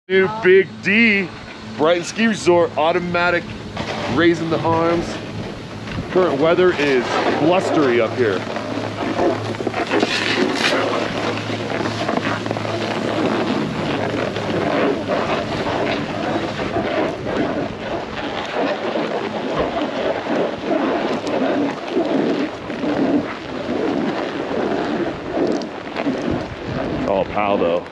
New Big D, Brighton Ski Resort, automatic raising the arms. Current weather is blustery up here. Oh, pal though.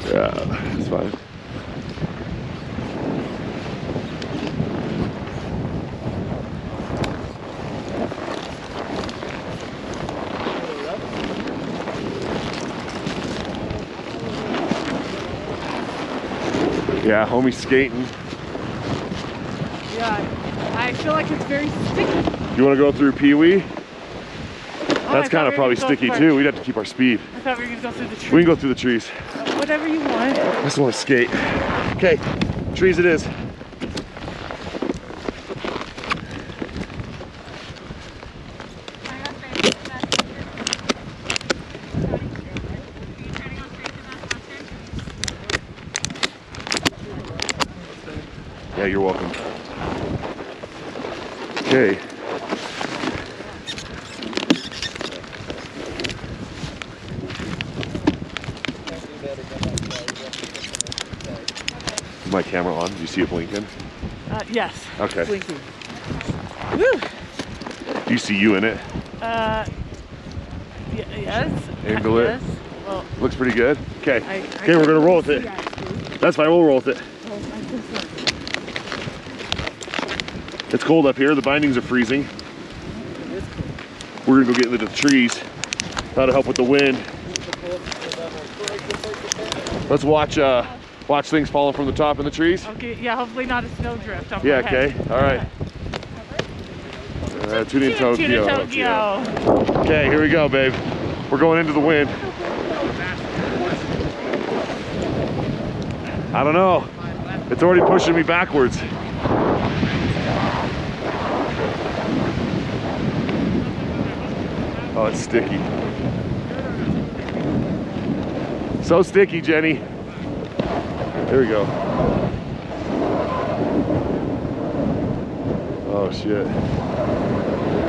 Yeah, it's fine. Yeah, homie skating. Yeah, I feel like it's very sticky. You want to go through Pee Wee? Oh, that's kind of probably sticky too. We'd have to keep our speed. I thought we were going to go through the trees. We can go through the trees. Whatever you want. I just want to skate. Okay, trees it is. Yeah, you're welcome. Okay. Is my camera on? Do you see it blinking? Yes. Okay. Blinking. Woo! Do you see you in it? Yes. Angle it. Yes. Well, looks pretty good. Okay. Okay, we're gonna roll with it. That's fine. We'll roll with it. It's cold up here. The bindings are freezing. We're gonna go get into the trees. That'll help with the wind. Let's watch watch things falling from the top in the trees. Okay, yeah, hopefully not a snowdrift. Yeah, okay, all right. Tune in Tokyo. Okay, here we go, babe. We're going into the wind. I don't know. It's already pushing me backwards. Oh, it's sticky. So sticky, Jenny. There we go. Oh shit.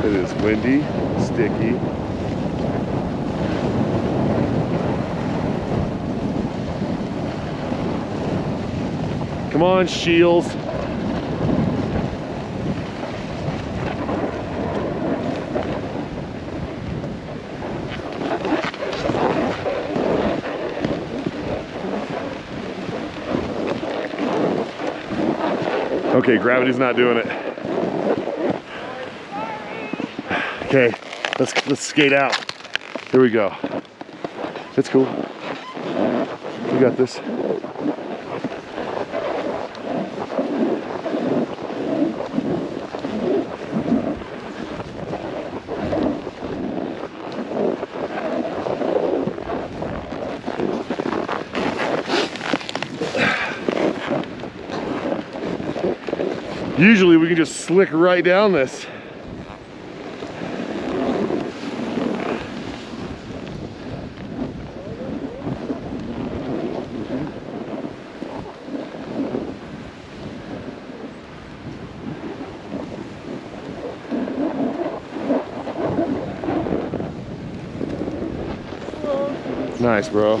It is windy, sticky. Come on, Shields. Okay, gravity's not doing it. Okay, let's skate out. Here we go. It's cool. We got this. Usually we can just slick right down this. Nice, bro.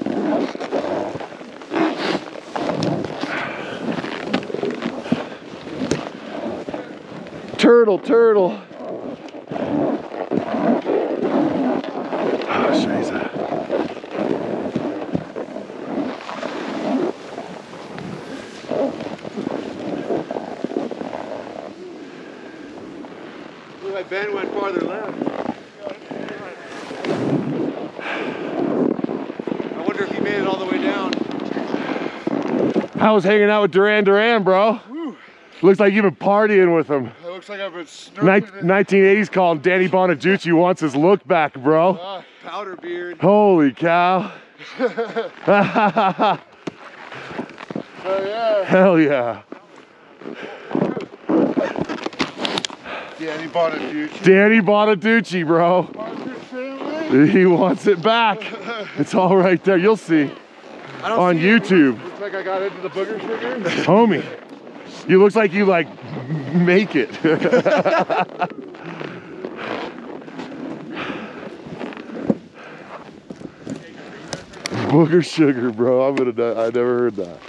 Turtle, turtle. Oh, scheiße. Look like Ben went farther left. I wonder if he made it all the way down. I was hanging out with Duran Duran, bro. Woo. Looks like you've been partying with him. It looks like I've been snorkeling. 1980s call him Danny Bonaducci wants his look back, bro. Powder beard. Holy cow. Oh yeah. Hell yeah. Danny Bonaducci. Danny Bonaducci, bro. He wants it back. It's all right there. You'll see on YouTube. Looks like I got into the booger sugar. Homie, you looks like you like make it. Booger sugar, bro. I'm gonna die. I never heard that.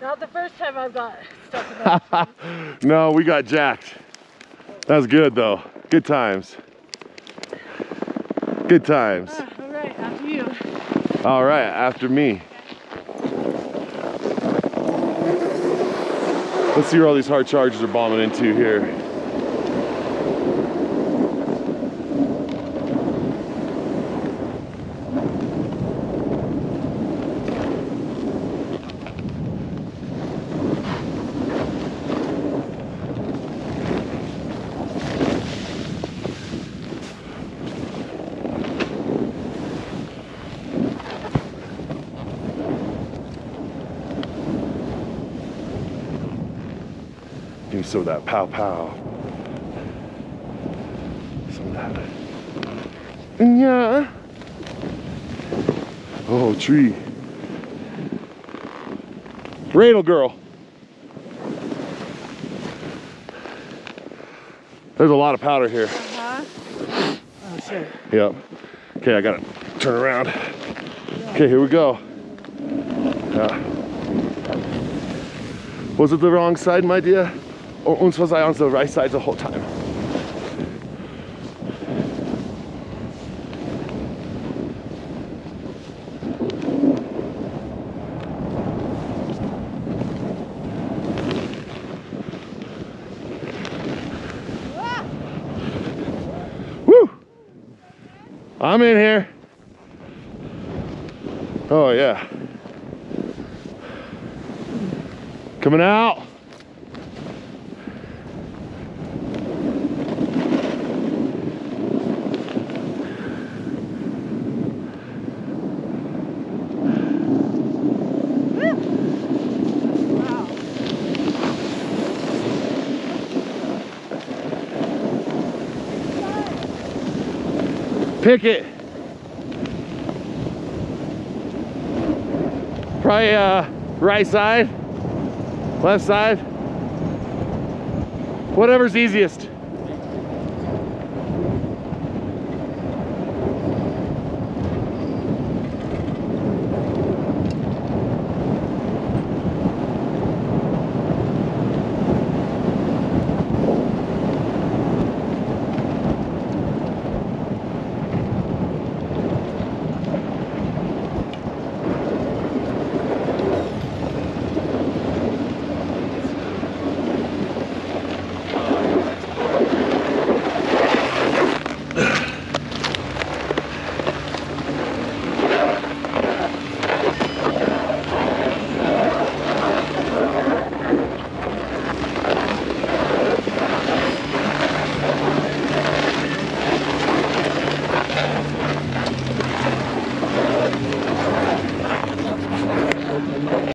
Not the first time I've got stuck in that. No, we got jacked. That was good though. Good times. Good times. All right, after you. All right, after me. Let's see where all these hard charges are bombing into here. Give me some of that pow pow. Some of that. Yeah. Oh, tree. Radle girl. There's a lot of powder here. Oh, shit. Yep. Okay, I gotta turn around. Okay, here we go. Was it the wrong side, my dear? Or was I on the right side the whole time? Woo! I'm in here. Oh yeah. Coming out. Pick it. Probably right side, left side, whatever's easiest.